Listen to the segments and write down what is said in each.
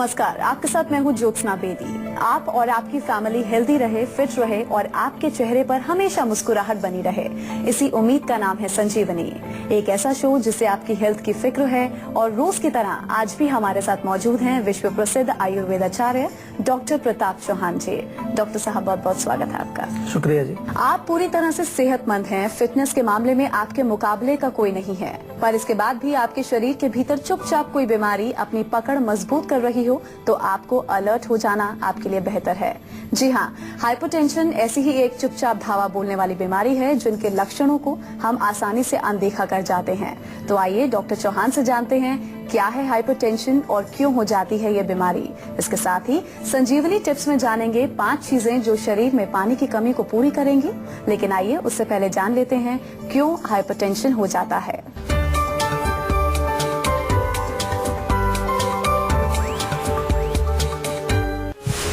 नमस्कार, आपके साथ मैं हूँ ज्योत्सना बेदी। आप और आपकी फैमिली हेल्दी रहे, फिट रहे और आपके चेहरे पर हमेशा मुस्कुराहट बनी रहे, इसी उम्मीद का नाम है संजीवनी। एक ऐसा शो जिसे आपकी हेल्थ की फिक्र है और रोज की तरह आज भी हमारे साथ मौजूद हैं विश्व प्रसिद्ध आयुर्वेदाचार्य डॉक्टर प्रताप चौहान जी। डॉक्टर साहब, बहुत बहुत स्वागत है आपका। शुक्रिया जी। आप पूरी तरह से सेहतमंद हैं, फिटनेस के मामले में आपके मुकाबले का कोई नहीं है, पर इसके बाद भी आपके शरीर के भीतर चुपचाप कोई बीमारी अपनी पकड़ मजबूत कर रही हो तो आपको अलर्ट हो जाना आपके लिए बेहतर है। जी हाँ, हाइपरटेंशन ऐसी ही एक चुपचाप धावा बोलने वाली बीमारी है जिनके लक्षणों को हम आसानी से अनदेखा कर जाते हैं। तो आइए डॉक्टर चौहान से जानते हैं क्या है हाइपरटेंशन और क्यों हो जाती है ये बीमारी। इसके साथ ही संजीवनी टिप्स में जानेंगे 5 चीजें जो शरीर में पानी की कमी को पूरी करेंगी। लेकिन आइए उससे पहले जान लेते हैं क्यों हाइपरटेंशन हो जाता है।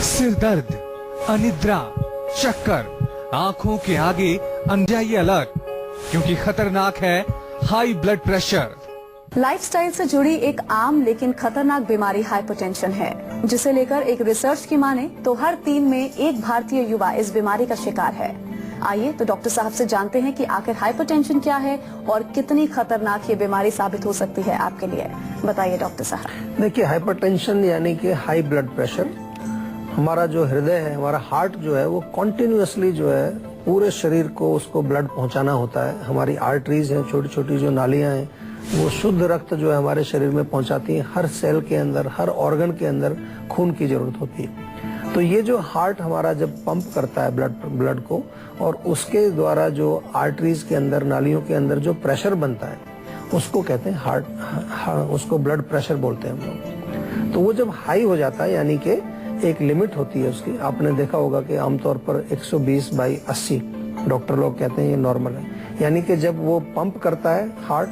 सिर दर्द, अनिद्रा, चक्कर, आंखों के आगे अंजाई अलर्ट, क्योंकि खतरनाक है हाई ब्लड प्रेशर। लाइफस्टाइल से जुड़ी एक आम लेकिन खतरनाक बीमारी हाइपरटेंशन है, जिसे लेकर एक रिसर्च की माने तो हर 3 में एक भारतीय युवा इस बीमारी का शिकार है। आइए तो डॉक्टर साहब से जानते हैं कि आखिर हाइपरटेंशन क्या है और कितनी खतरनाक ये बीमारी साबित हो सकती है आपके लिए। बताइए डॉक्टर साहब। देखिए, हाइपरटेंशन यानी कि हाई ब्लड प्रेशर, हमारा जो हृदय है, हमारा हार्ट जो है वो कॉन्टिन्यूअसली जो है पूरे शरीर को उसको ब्लड पहुंचाना होता है। हमारी आर्टरीज हैं, छोटी छोटी जो नालियां हैं, वो शुद्ध रक्त जो है हमारे शरीर में पहुंचाती हैं। हर सेल के अंदर, हर ऑर्गन के अंदर खून की जरूरत होती है। तो ये जो हार्ट हमारा जब पंप करता है ब्लड को, और उसके द्वारा जो आर्टरीज के अंदर, नालियों के अंदर जो प्रेशर बनता है उसको कहते हैं हार्ट, उसको ब्लड प्रेशर बोलते हैं हम लोग। तो वो जब हाई हो जाता है, यानी कि एक लिमिट होती है उसकी, आपने देखा होगा कि आमतौर पर 120/80 डॉक्टर लोग कहते हैं ये नॉर्मल है। यानी कि जब वो पंप करता है हार्ट,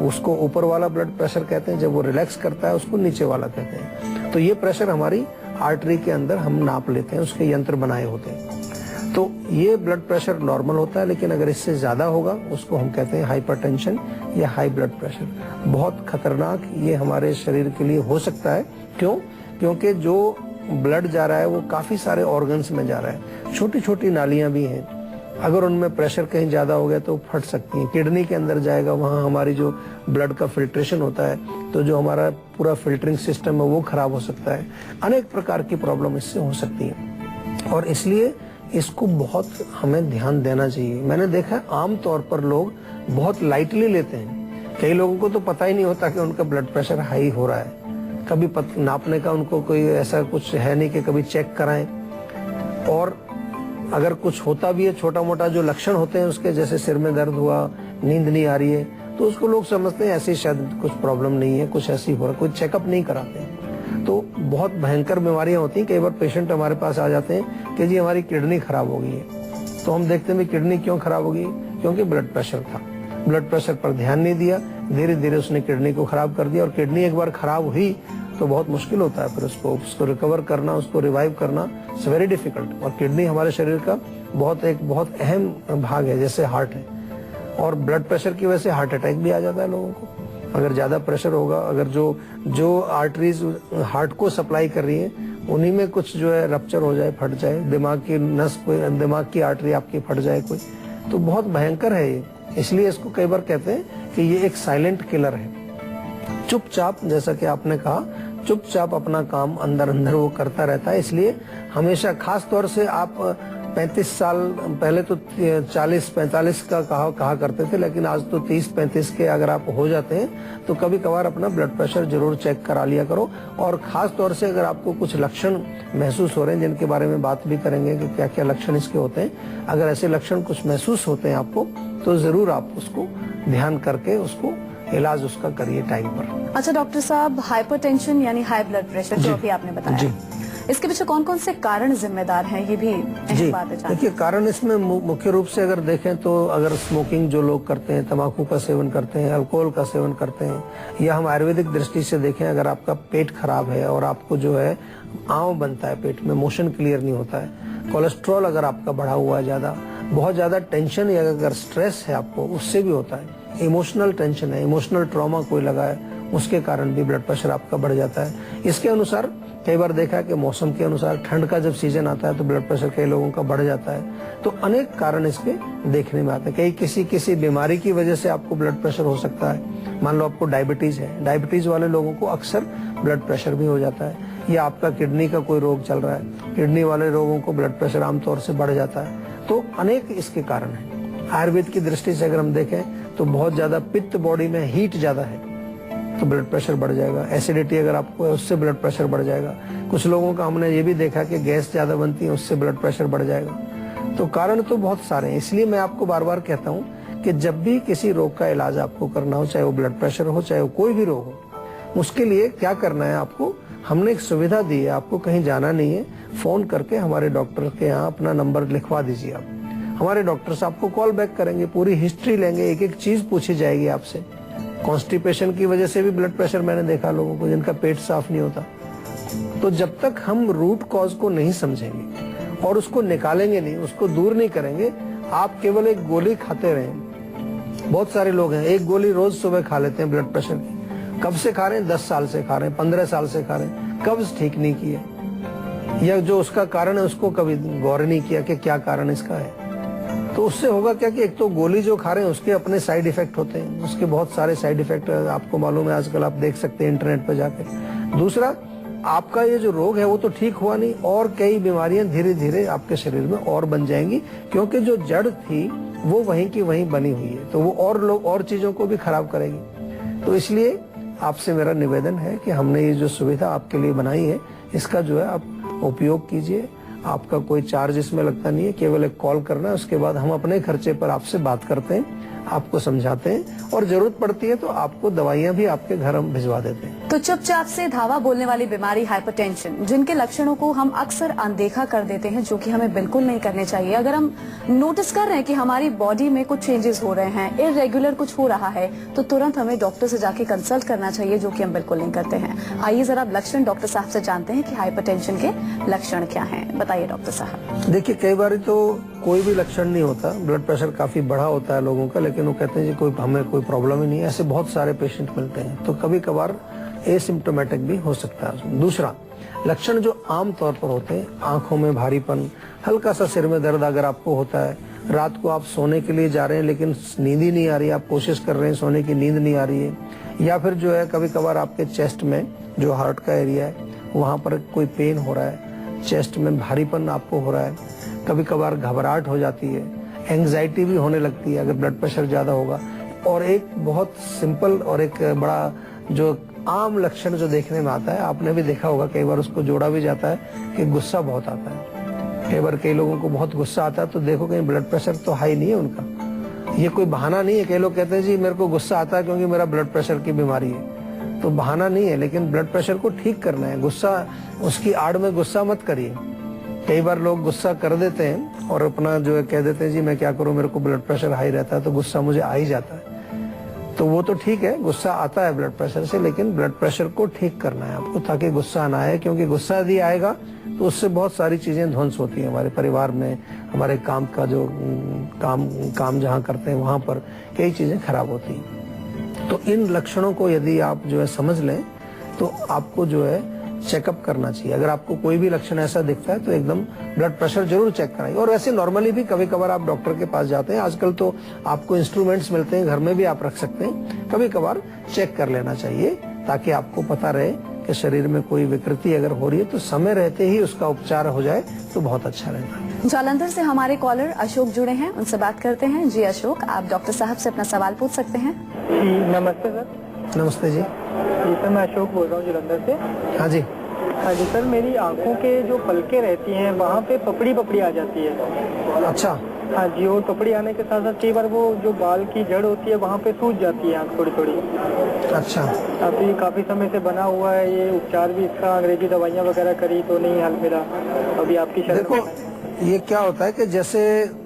उसको ऊपर वाला ब्लड प्रेशर कहते हैं, जब वो रिलैक्स करता है उसको नीचे वाला कहते हैं। तो ये प्रेशर हमारी आर्टरी के अंदर हम नाप लेते हैं, उसके यंत्र बनाए होते हैं। तो ये ब्लड प्रेशर नॉर्मल होता है, लेकिन अगर इससे ज्यादा होगा उसको हम कहते हैं हाइपरटेंशन या हाई ब्लड प्रेशर। बहुत खतरनाक ये हमारे शरीर के लिए हो सकता है। क्यों? क्योंकि जो ब्लड जा रहा है वो काफी सारे ऑर्गन्स में जा रहा है। छोटी छोटी नालियां भी हैं, अगर उनमें प्रेशर कहीं ज्यादा हो गया तो फट सकती हैं। किडनी के अंदर जाएगा, वहां हमारी जो ब्लड का फिल्ट्रेशन होता है, तो जो हमारा पूरा फिल्टरिंग सिस्टम है वो खराब हो सकता है। अनेक प्रकार की प्रॉब्लम इससे हो सकती है और इसलिए इसको बहुत हमें ध्यान देना चाहिए। मैंने देखा है आमतौर पर लोग बहुत लाइटली लेते हैं। कई लोगों को तो पता ही नहीं होता कि उनका ब्लड प्रेशर हाई हो रहा है। कभी नापने का उनको कोई ऐसा कुछ है नहीं कि कभी चेक कराएं। और अगर कुछ होता भी है, छोटा मोटा जो लक्षण होते हैं उसके, जैसे सिर में दर्द हुआ, नींद नहीं आ रही है, तो उसको लोग समझते हैं ऐसी शायद कुछ प्रॉब्लम नहीं है, कुछ ऐसी हो रहा है, कोई चेकअप नहीं कराते हैं। तो बहुत भयंकर बीमारियां होती हैं। कई बार पेशेंट हमारे पास आ जाते हैं कि जी हमारी किडनी खराब हो गई है। तो हम देखते हैं किडनी क्यों खराब हो गई? क्योंकि ब्लड प्रेशर था। ब्लड प्रेशर पर ध्यान नहीं दिया, धीरे धीरे उसने किडनी को खराब कर दिया। और किडनी एक बार खराब हुई तो बहुत मुश्किल होता है फिर उसको रिकवर करना, उसको रिवाइव करना, इट्स वेरी डिफिकल्ट। और किडनी हमारे शरीर का बहुत अहम भाग है, जैसे हार्ट है। और ब्लड प्रेशर की वजह से हार्ट अटैक भी आ जाता है लोगों को। अगर ज्यादा प्रेशर होगा, अगर जो आर्टरीज हार्ट को सप्लाई कर रही है उन्हीं में कुछ जो है रप्चर हो जाए, फट जाए, दिमाग की नस, दिमाग की आर्टरी आपकी फट जाए कोई, तो बहुत भयंकर है ये। इसलिए इसको कई बार कहते हैं कि ये एक साइलेंट किलर है। चुपचाप, जैसा कि आपने कहा, चुपचाप अपना काम अंदर अंदर वो करता रहता है। इसलिए हमेशा, खास तौर से आप 35 साल पहले तो 40-45 का कहा करते थे, लेकिन आज तो 30-35 के अगर आप हो जाते हैं तो कभी कभार अपना ब्लड प्रेशर जरूर चेक करा लिया करो। और खास तौर से अगर आपको कुछ लक्षण महसूस हो रहे हैं, जिनके बारे में बात भी करेंगे कि क्या क्या लक्षण इसके होते हैं, अगर ऐसे लक्षण कुछ महसूस होते हैं आपको, तो जरूर आप उसको ध्यान करके उसको इलाज उसका करिए टाइम पर। अच्छा डॉक्टर साहब, हाइपरटेंशन यानी हाई ब्लड प्रेशर जो अभी आपने बताया, जी, इसके पीछे कौन कौन से कारण जिम्मेदार हैं, ये भी जी बात है। देखिए, कारण इसमें मुख्य रूप से अगर देखें तो अगर स्मोकिंग जो लोग करते हैं, तंबाकू का सेवन करते हैं, अल्कोहल का सेवन करते हैं, या हम आयुर्वेदिक दृष्टि से देखें, अगर आपका पेट खराब है और आपको जो है आंव बनता है, पेट में मोशन क्लियर नहीं होता है, कोलेस्ट्रॉल अगर आपका बढ़ा हुआ है ज्यादा, बहुत ज्यादा टेंशन या अगर स्ट्रेस है आपको, उससे भी होता है। इमोशनल टेंशन है, इमोशनल ट्रॉमा कोई लगा है, उसके कारण भी ब्लड प्रेशर आपका बढ़ जाता है। इसके अनुसार कई बार देखा है कि मौसम के अनुसार ठंड का जब सीजन आता है तो ब्लड प्रेशर कई लोगों का बढ़ जाता है। तो अनेक कारण इसके देखने में आते हैं। कई किसी बीमारी की वजह से आपको ब्लड प्रेशर हो सकता है। मान लो आपको डायबिटीज है, डायबिटीज वाले लोगों को अक्सर ब्लड प्रेशर भी हो जाता है। या आपका किडनी का कोई रोग चल रहा है, किडनी वाले लोगों को ब्लड प्रेशर आमतौर से बढ़ जाता है। तो अनेक इसके कारण हैं। आयुर्वेद की दृष्टि से अगर हम देखें तो बहुत ज्यादा पित्त बॉडी में हीट ज्यादा है तो ब्लड प्रेशर बढ़ जाएगा। एसिडिटी अगर आपको है उससे ब्लड प्रेशर बढ़ जाएगा। कुछ लोगों का हमने ये भी देखा कि गैस ज्यादा बनती है उससे ब्लड प्रेशर बढ़ जाएगा। तो कारण तो बहुत सारे हैं। इसलिए मैं आपको बार बार कहता हूँ कि जब भी किसी रोग का इलाज आपको करना हो, चाहे वो ब्लड प्रेशर हो चाहे वो कोई भी रोग हो, उसके लिए क्या करना है आपको, हमने एक सुविधा दी है। आपको कहीं जाना नहीं है, फोन करके हमारे डॉक्टर के यहाँ अपना नंबर लिखवा दीजिए। आप हमारे डॉक्टर्स आपको कॉल बैक करेंगे, पूरी हिस्ट्री लेंगे, एक एक चीज पूछी जाएगी आपसे। कॉन्स्टिपेशन की वजह से भी ब्लड प्रेशर मैंने देखा लोगों को जिनका पेट साफ नहीं होता। तो जब तक हम रूट कॉज को नहीं समझेंगे और उसको निकालेंगे नहीं, उसको दूर नहीं करेंगे, आप केवल एक गोली खाते रहें। बहुत सारे लोग हैं एक गोली रोज सुबह खा लेते हैं ब्लड प्रेशर की। कब से खा रहे हैं? 10 साल से खा रहे हैं, 15 साल से खा रहे हैं, कब्ज ठीक नहीं किया, या जो उसका कारण है उसको कभी गौर नहीं किया कि क्या कारण इसका है। तो उससे होगा क्या कि एक तो गोली जो खा रहे हैं उसके अपने साइड इफेक्ट होते हैं, उसके बहुत सारे साइड इफेक्ट आपको मालूम है, आजकल आप देख सकते हैं इंटरनेट पर जाके। दूसरा, आपका ये जो रोग है वो तो ठीक हुआ नहीं, और कई बीमारियां धीरे धीरे आपके शरीर में और बन जाएंगी, क्योंकि जो जड़ थी वो वहीं की वहीं बनी हुई है, तो वो और चीजों को भी खराब करेगी। तो इसलिए आपसे मेरा निवेदन है कि हमने ये जो सुविधा आपके लिए बनाई है इसका जो है आप उपयोग कीजिए। आपका कोई चार्ज इसमें लगता नहीं है, केवल एक कॉल करना है। उसके बाद हम अपने खर्चे पर आपसे बात करते हैं, आपको समझाते हैं, और जरूरत पड़ती है तो आपको दवाइयां भी आपके घर हम भिजवा देते हैं। तो चुपचाप से धावा बोलने वाली बीमारी हाइपरटेंशन, जिनके लक्षणों को हम अक्सर अनदेखा कर देते हैं, जो कि हमें बिल्कुल नहीं करने चाहिए। अगर हम नोटिस कर रहे हैं कि हमारी बॉडी में कुछ चेंजेस हो रहे हैं, इरेगुलर कुछ हो रहा है, तो तुरंत हमें डॉक्टर से जाके कंसल्ट करना चाहिए, जो कि हम बिल्कुल नहीं करते हैं। आइए जरा लक्षण डॉक्टर साहब से जानते हैं कि हाइपरटेंशन के लक्षण क्या हैं। बताइए डॉक्टर साहब। देखिए, कई बार तो कोई भी लक्षण नहीं होता, ब्लड प्रेशर काफी बढ़ा होता है लोगों का, लेकिन वो कहते हैं जी हमें कोई प्रॉब्लम ही नहीं है। ऐसे बहुत सारे पेशेंट मिलते हैं। तो कभी कभार एसिम्प्टोमेटिक भी हो सकता है। दूसरा लक्षण जो आम तौर पर होते हैं, आंखों में भारीपन, हल्का सा सिर में दर्द अगर आपको होता है, रात को आप सोने के लिए जा रहे हैं लेकिन नींद ही नहीं आ रही, आप कोशिश कर रहे हैं सोने की, नींद नहीं आ रही है, या फिर जो है कभी कभार आपके चेस्ट में जो हार्ट का एरिया है वहां पर कोई पेन हो रहा है, चेस्ट में भारीपन आपको हो रहा है, कभी कभार घबराहट हो जाती है, एंग्जाइटी भी होने लगती है अगर ब्लड प्रेशर ज्यादा होगा। और एक बहुत सिंपल और एक बड़ा जो आम लक्षण जो देखने में आता है, आपने भी देखा होगा, कई बार उसको जोड़ा भी जाता है कि गुस्सा बहुत आता है। कई बार कई लोगों को बहुत गुस्सा आता है तो देखो कहीं ब्लड प्रेशर तो हाई नहीं है उनका। ये कोई बहाना नहीं है। कई लोग कहते हैं जी मेरे को गुस्सा आता है क्योंकि मेरा ब्लड प्रेशर की बीमारी है, तो बहाना नहीं है, लेकिन ब्लड प्रेशर को ठीक करना है। गुस्सा, उसकी आड़ में गुस्सा मत करिए। कई बार लोग गुस्सा कर देते हैं और अपना जो है कह देते हैं जी मैं क्या करूं, मेरे को ब्लड प्रेशर हाई रहता है तो गुस्सा मुझे आ ही जाता है। तो वो तो ठीक है, गुस्सा आता है ब्लड प्रेशर से, लेकिन ब्लड प्रेशर को ठीक करना है आपको ताकि गुस्सा ना आए, क्योंकि गुस्सा यदि आएगा तो उससे बहुत सारी चीजें ध्वंस होती हैं हमारे परिवार में, हमारे काम का जो काम जहाँ करते हैं वहां पर कई चीजें खराब होती हैं। तो इन लक्षणों को यदि आप जो है समझ लें तो आपको जो है चेकअप करना चाहिए। अगर आपको कोई भी लक्षण ऐसा दिखता है तो एकदम ब्लड प्रेशर जरूर चेक कराइए। और वैसे नॉर्मली भी कभी कभार आप डॉक्टर के पास जाते हैं, आजकल तो आपको इंस्ट्रूमेंट्स मिलते हैं, घर में भी आप रख सकते हैं, कभी कभार चेक कर लेना चाहिए ताकि आपको पता रहे कि शरीर में कोई विकृति अगर हो रही है तो समय रहते ही उसका उपचार हो जाए तो बहुत अच्छा रहता है। जालंधर से हमारे कॉलर अशोक जुड़े हैं, उनसे बात करते हैं। जी अशोक, आप डॉक्टर साहब से अपना सवाल पूछ सकते हैं। नमस्ते सर। नमस्ते जी। जी सर, मैं अशोक बोल रहा हूँ जालंधर से। हाँ जी। हाँ जी सर, मेरी आंखों के जो पलकें रहती हैं वहाँ पे पपड़ी आ जाती है। अच्छा। हाँ जी, और पपड़ी आने के साथ साथ कई बार वो जो बाल की जड़ होती है वहाँ पे सूज जाती है आंख थोड़ी थोड़ी। अच्छा। अभी काफी समय से बना हुआ है ये, उपचार भी इसका अंग्रेजी दवाइयाँ वगैरह करी तो नहीं हल मिला। अभी आपकी देखो ये क्या होता है कि जैसे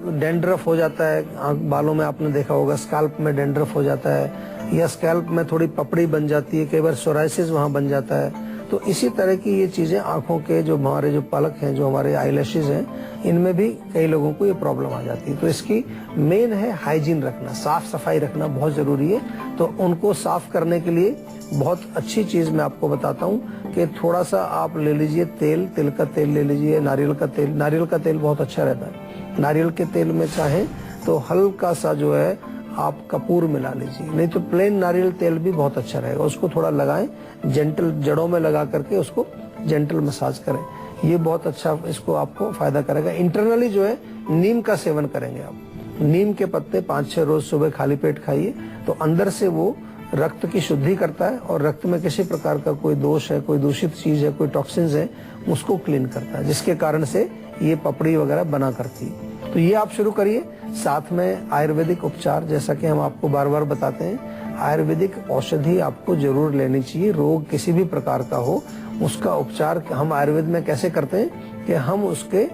डेंड्रफ हो जाता है बालों में, आपने देखा होगा स्कैल्प में डेंड्रफ हो जाता है, या स्कैल्प में थोड़ी पपड़ी बन जाती है, कई बार सोराइसिस वहाँ बन जाता है, तो इसी तरह की ये चीजें आंखों के जो हमारे जो पलक हैं, जो हमारे आईलैशेज हैं, इनमें भी कई लोगों को ये प्रॉब्लम आ जाती है। तो इसकी मेन है हाइजीन रखना, साफ सफाई रखना बहुत जरूरी है। तो उनको साफ करने के लिए बहुत अच्छी चीज मैं आपको बताता हूँ कि थोड़ा सा आप ले लीजिए तेल, तिल का तेल ले लीजिए, नारियल का तेल। नारियल का तेल बहुत अच्छा रहता है। नारियल के तेल में चाहें तो हल्का सा जो है आप कपूर मिला लीजिए, नहीं तो प्लेन नारियल तेल भी बहुत अच्छा रहेगा। उसको थोड़ा लगाएं, जेंटल जड़ों में लगा करके उसको जेंटल मसाज करें, ये बहुत अच्छा इसको आपको फायदा करेगा। इंटरनली जो है नीम का सेवन करेंगे आप, नीम के पत्ते 5-6 रोज सुबह खाली पेट खाइए, तो अंदर से वो रक्त की शुद्धि करता है और रक्त में किसी प्रकार का कोई दोष है, कोई दूषित चीज है, कोई टॉक्सिन्स है, उसको क्लीन करता है, जिसके कारण से ये पपड़ी वगैरह बना करती है। तो ये आप शुरू करिए। साथ में आयुर्वेदिक उपचार, जैसा कि हम आपको बार बार बताते हैं, आयुर्वेदिक औषधि आपको जरूर लेनी चाहिए। रोग किसी भी प्रकार का हो, उसका उपचार हम आयुर्वेद में कैसे करते हैं कि हम उसके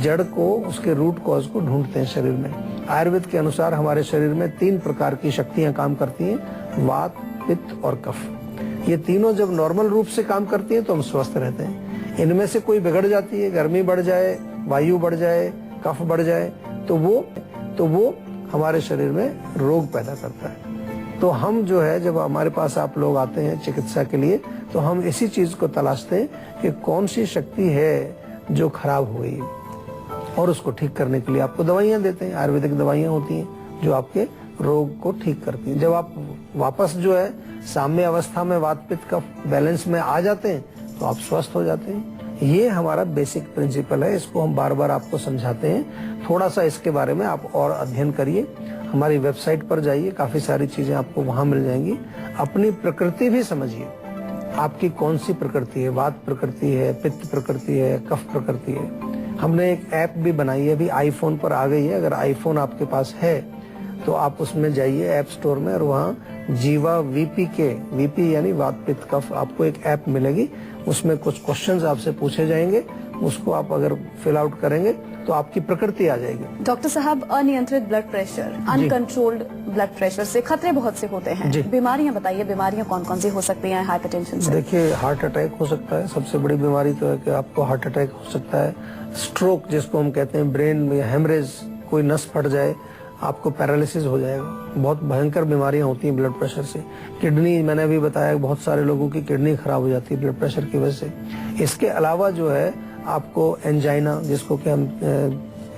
जड़ को, उसके रूट कॉज को ढूंढते हैं शरीर में। आयुर्वेद के अनुसार हमारे शरीर में 3 प्रकार की शक्तियां काम करती हैं, वात, पित्त और कफ। ये तीनों जब नॉर्मल रूप से काम करती हैं तो हम स्वस्थ रहते हैं। इनमें से कोई बिगड़ जाती है, गर्मी बढ़ जाए, वायु बढ़ जाए, कफ बढ़ जाए, तो वो हमारे शरीर में रोग पैदा करता है। तो हम जो है, जब हमारे पास आप लोग आते हैं चिकित्सा के लिए, तो हम इसी चीज को तलाशते हैं कि कौन सी शक्ति है जो खराब हो गई, और उसको ठीक करने के लिए आपको दवाइयां देते हैं। आयुर्वेदिक दवाइयां होती हैं जो आपके रोग को ठीक करती हैं। जब आप वापस जो है साम्य अवस्था में, वात पित्त कफ बैलेंस में आ जाते हैं, तो आप स्वस्थ हो जाते हैं। ये हमारा बेसिक प्रिंसिपल है, इसको हम बार बार आपको समझाते हैं। थोड़ा सा इसके बारे में आप और अध्ययन करिए, हमारी वेबसाइट पर जाइए, काफी सारी चीजें आपको वहां मिल जाएंगी। अपनी प्रकृति भी समझिए, आपकी कौन सी प्रकृति है, वात प्रकृति है, पित्त प्रकृति है, कफ प्रकृति है। हमने एक ऐप भी बनाई है, अभी आईफोन पर आ गई है। अगर आईफोन आपके पास है तो आप उसमें जाइए ऐप स्टोर में, और वहाँ जीवा वीपी यानी वात पित्त कफ, आपको एक ऐप मिलेगी। उसमें कुछ क्वेश्चंस आपसे पूछे जाएंगे, उसको आप अगर फिल आउट करेंगे तो आपकी प्रकृति आ जाएगी। डॉक्टर साहब, अनियंत्रित blood pressure, uncontrolled blood pressure से खतरे बहुत से होते हैं। बीमारियां बताइए, बीमारियां कौन कौन सी हो सकती हैं हाइपरटेंशन से? देखिए, हार्ट अटैक हो सकता है, सबसे बड़ी बीमारी तो है कि आपको हार्ट अटैक हो सकता है। स्ट्रोक जिसको हम कहते हैं, ब्रेन में हेमरेज, कोई नस फट जाए, आपको पैरालिसिस हो जाएगा। बहुत भयंकर बीमारियां होती हैं ब्लड प्रेशर से। किडनी, मैंने अभी बताया, बहुत सारे लोगों की किडनी खराब हो जाती है ब्लड प्रेशर की वजह से। इसके अलावा जो है आपको एंजाइना, जिसको कि हम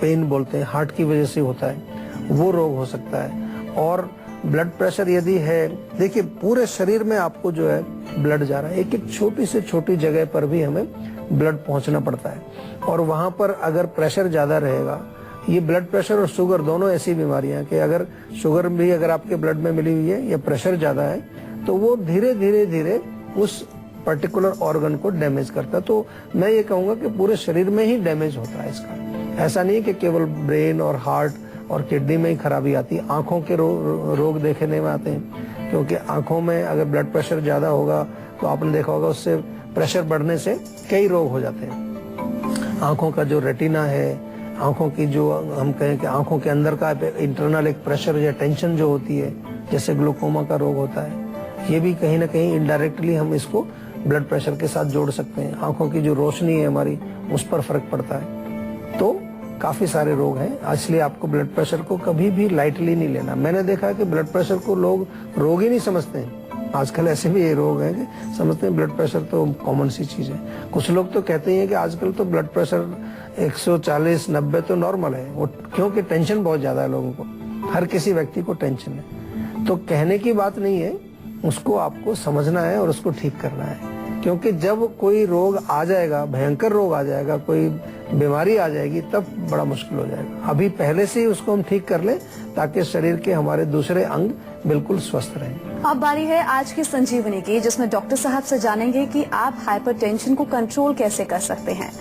पेन बोलते हैं, हार्ट की वजह से होता है, वो रोग हो सकता है। और ब्लड प्रेशर यदि है, देखिए पूरे शरीर में आपको जो है ब्लड जा रहा है, एक एक छोटी से छोटी जगह पर भी हमें ब्लड पहुंचना पड़ता है। और वहां पर अगर प्रेशर ज्यादा रहेगा, ये ब्लड प्रेशर और शुगर दोनों ऐसी बीमारियां कि अगर शुगर भी अगर आपके ब्लड में मिली हुई है या प्रेशर ज्यादा है, तो वो धीरे धीरे उस पर्टिकुलर ऑर्गन को डैमेज करता है। तो मैं ये कहूंगा कि पूरे शरीर में ही डैमेज होता है इसका। ऐसा नहीं कि केवल ब्रेन और हार्ट और किडनी में ही खराबी आती है। आंखों के रोग देखने में आते हैं, क्योंकि आंखों में अगर ब्लड प्रेशर ज्यादा होगा तो आपने देखा होगा उससे प्रेशर बढ़ने से कई रोग हो जाते हैं। आंखों का जो रेटिना है, आंखों की जो हम कहें कि आंखों के अंदर का इंटरनल एक प्रेशर या टेंशन जो होती है, जैसे ग्लूकोमा का रोग होता है, ये भी कहीं ना कहीं इनडायरेक्टली हम इसको ब्लड प्रेशर के साथ जोड़ सकते हैं। आंखों की जो रोशनी है हमारी, उस पर फर्क पड़ता है। तो काफी सारे रोग हैं, इसलिए आपको ब्लड प्रेशर को कभी भी लाइटली नहीं लेना। मैंने देखा है कि ब्लड प्रेशर को लोग रोग ही नहीं समझते हैं। आजकल ऐसे भी ये रोग हैं कि समझते हैं ब्लड प्रेशर तो कॉमन सी चीज है। कुछ लोग तो कहते हैं कि आजकल तो ब्लड प्रेशर 140-90 तो नॉर्मल है, वो क्योंकि टेंशन बहुत ज्यादा है लोगों को, हर किसी व्यक्ति को टेंशन है। तो कहने की बात नहीं है, उसको आपको समझना है और उसको ठीक करना है। क्योंकि जब कोई रोग आ जाएगा, भयंकर रोग आ जाएगा, कोई बीमारी आ जाएगी, तब बड़ा मुश्किल हो जाएगा। अभी पहले से ही उसको हम ठीक कर लें, ताकि शरीर के हमारे दूसरे अंग बिल्कुल स्वस्थ रहें। अब बारी है आज की संजीवनी की, जिसमें डॉक्टर साहब से जानेंगे कि आप हाइपरटेंशन को कंट्रोल कैसे कर सकते हैं।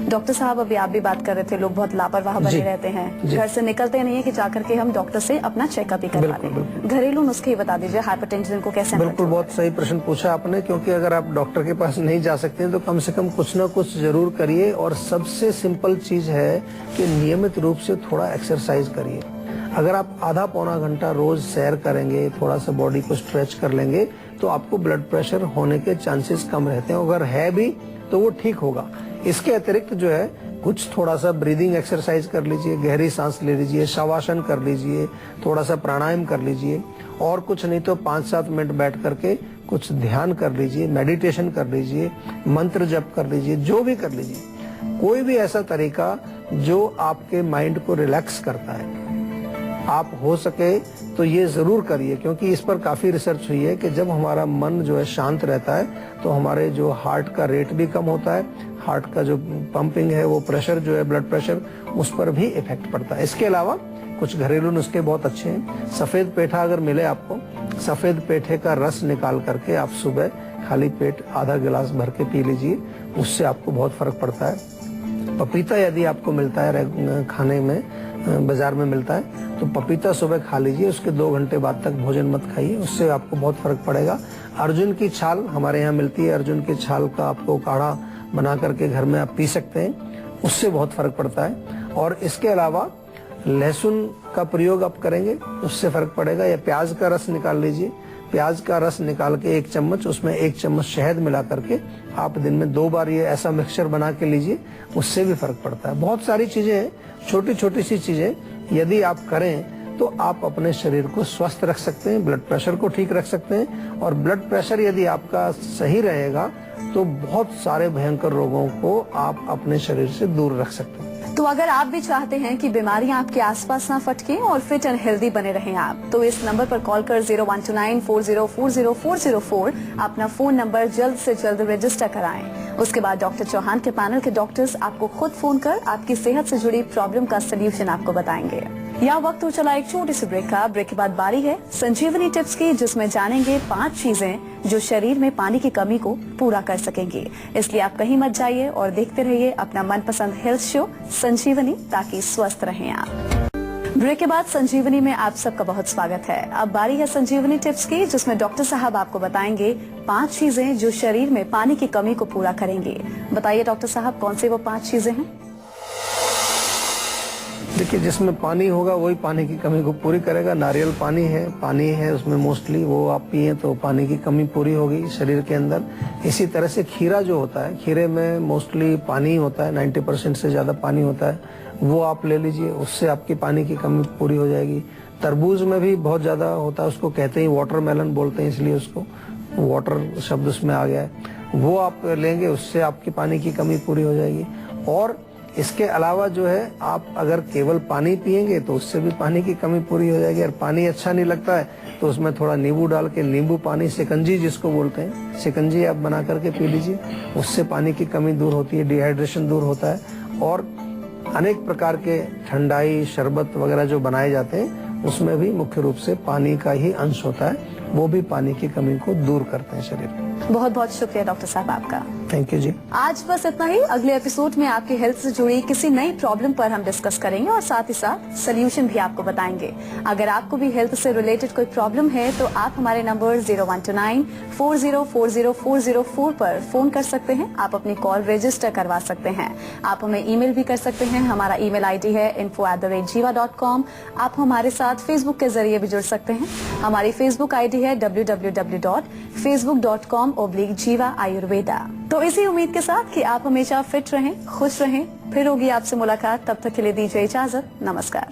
डॉक्टर साहब, अभी आप भी बात कर रहे थे, लोग बहुत लापरवाह बने रहते हैं, घर से निकलते नहीं है कि जाकर के हम डॉक्टर से अपना चेकअप ही करवा लें। घरेलू नुस्खे ही बता दीजिए, हाइपरटेंशन को कैसे? बिल्कुल, बहुत सही प्रश्न पूछा आपने, क्योंकि अगर आप डॉक्टर के पास नहीं जा सकते हैं तो कम से कम कुछ ना कुछ जरूर करिए। और सबसे सिंपल चीज है कि नियमित रूप से थोड़ा एक्सरसाइज करिए। अगर आप आधा पौना घंटा रोज सैर करेंगे, थोड़ा सा बॉडी को स्ट्रेच कर लेंगे, तो आपको ब्लड प्रेशर होने के चांसेस कम रहते हैं। अगर है भी तो वो ठीक होगा। इसके अतिरिक्त जो है कुछ थोड़ा सा ब्रीदिंग एक्सरसाइज कर लीजिए, गहरी सांस ले लीजिए, शवासन कर लीजिए, थोड़ा सा प्राणायाम कर लीजिए, और कुछ नहीं तो 5-7 मिनट बैठ करके कुछ ध्यान कर लीजिए, मेडिटेशन कर लीजिए, मंत्र जप कर लीजिए, जो भी कर लीजिए, कोई भी ऐसा तरीका जो आपके माइंड को रिलैक्स करता है। आप हो सके तो ये जरूर करिए, क्योंकि इस पर काफी रिसर्च हुई है कि जब हमारा मन जो है शांत रहता है तो हमारे जो हार्ट का रेट भी कम होता है, हार्ट का जो पंपिंग है, वो प्रेशर जो है, ब्लड प्रेशर, उस पर भी इफेक्ट पड़ता है। इसके अलावा कुछ घरेलू नुस्खे बहुत अच्छे हैं। सफेद पेठा अगर मिले आपको, सफेद पेठे का रस निकाल करके आप सुबह खाली पेट आधा गिलास भर के पी लीजिए, उससे आपको बहुत फर्क पड़ता है। पपीता यदि आपको मिलता है खाने में, बाजार में मिलता है, तो पपीता सुबह खा लीजिए, उसके 2 घंटे बाद तक भोजन मत खाइए, उससे आपको बहुत फर्क पड़ेगा। अर्जुन की छाल हमारे यहाँ मिलती है, अर्जुन की छाल का आपको काढ़ा बना करके घर में आप पी सकते हैं, उससे बहुत फर्क पड़ता है। और इसके अलावा लहसुन का प्रयोग आप करेंगे, उससे फर्क पड़ेगा। या प्याज का रस निकाल लीजिए, प्याज का रस निकाल के 1 चम्मच, उसमें 1 चम्मच शहद मिला करके आप दिन में 2 बार ये ऐसा मिक्सचर बना के लीजिए, उससे भी फर्क पड़ता है। बहुत सारी चीजें हैं, छोटी छोटी सी चीजें यदि आप करें तो आप अपने शरीर को स्वस्थ रख सकते हैं, ब्लड प्रेशर को ठीक रख सकते हैं। और ब्लड प्रेशर यदि आपका सही रहेगा तो बहुत सारे भयंकर रोगों को आप अपने शरीर से दूर रख सकते हैं। तो अगर आप भी चाहते हैं कि बीमारियां आपके आसपास ना फटके और फिट एंड हेल्दी बने रहें आप, तो इस नंबर पर कॉल कर 0129404004 अपना फोन नंबर जल्द से जल्द रजिस्टर कराएं। उसके बाद डॉक्टर चौहान के पैनल के डॉक्टर्स आपको खुद फोन कर आपकी सेहत से जुड़ी प्रॉब्लम का सोल्यूशन आपको बताएंगे। यह वक्त हो चला एक छोटे से ब्रेक का। ब्रेक के बाद बारी है संजीवनी टिप्स की, जिसमें जानेंगे 5 चीजें जो शरीर में पानी की कमी को पूरा कर सकेंगी। इसलिए आप कहीं मत जाइए और देखते रहिए अपना मनपसंद हेल्थ शो संजीवनी, ताकि स्वस्थ रहें आप। ब्रेक के बाद संजीवनी में आप सबका बहुत स्वागत है। अब बारी है संजीवनी टिप्स की, जिसमें डॉक्टर साहब आपको बताएंगे 5 चीजें जो शरीर में पानी की कमी को पूरा करेंगे। बताइए डॉक्टर साहब, कौन सी वो 5 चीजें हैं? देखिए, जिसमें पानी होगा वही पानी की कमी को पूरी करेगा। नारियल पानी है उसमें मोस्टली, वो आप पिए तो पानी की कमी पूरी होगी शरीर के अंदर। इसी तरह से खीरा जो होता है, खीरे में मोस्टली पानी होता है, 90% से ज्यादा पानी होता है, वो आप ले लीजिए, उससे आपकी पानी की कमी पूरी हो जाएगी। तरबूज में भी बहुत ज्यादा होता है, उसको कहते हैं वाटरमेलन बोलते हैं, इसलिए उसको वाटर शब्द उसमें आ गया है, वो आप लेंगे, उससे आपकी पानी की कमी पूरी हो जाएगी। और इसके अलावा जो है, आप अगर केवल पानी पिएंगे तो उससे भी पानी की कमी पूरी हो जाएगी। और पानी अच्छा नहीं लगता है तो उसमें थोड़ा नींबू डाल के, नींबू पानी, शिकंजी जिसको बोलते हैं, शिकंजी आप बना करके पी लीजिए, उससे पानी की कमी दूर होती है, डिहाइड्रेशन दूर होता है। और अनेक प्रकार के ठंडाई, शरबत वगैरह जो बनाए जाते हैं, उसमें भी मुख्य रूप से पानी का ही अंश होता है, वो भी पानी की कमी को दूर करते हैं शरीर में। बहुत बहुत शुक्रिया डॉक्टर साहब आपका। थैंक यू जी। आज बस इतना ही। अगले एपिसोड में आपकी हेल्थ से जुड़ी किसी नई प्रॉब्लम पर हम डिस्कस करेंगे और साथ ही साथ सोल्यूशन भी आपको बताएंगे। अगर आपको भी हेल्थ से रिलेटेड कोई प्रॉब्लम है तो आप हमारे नंबर 0129404004 पर फोन कर सकते हैं। आप अपनी कॉल रजिस्टर करवा सकते हैं। आप हमें ईमेल भी कर सकते हैं। हमारा ईमेल आईडी है info@jiva.com। आप हमारे साथ फेसबुक के जरिए भी जुड़ सकते हैं। हमारी फेसबुक आईडी है www.facebook.com/jiva ayurveda। तो इसी उम्मीद के साथ कि आप हमेशा फिट रहें, खुश रहें, फिर होगी आपसे मुलाकात। तब तक के लिए दीजिए इजाजत। नमस्कार।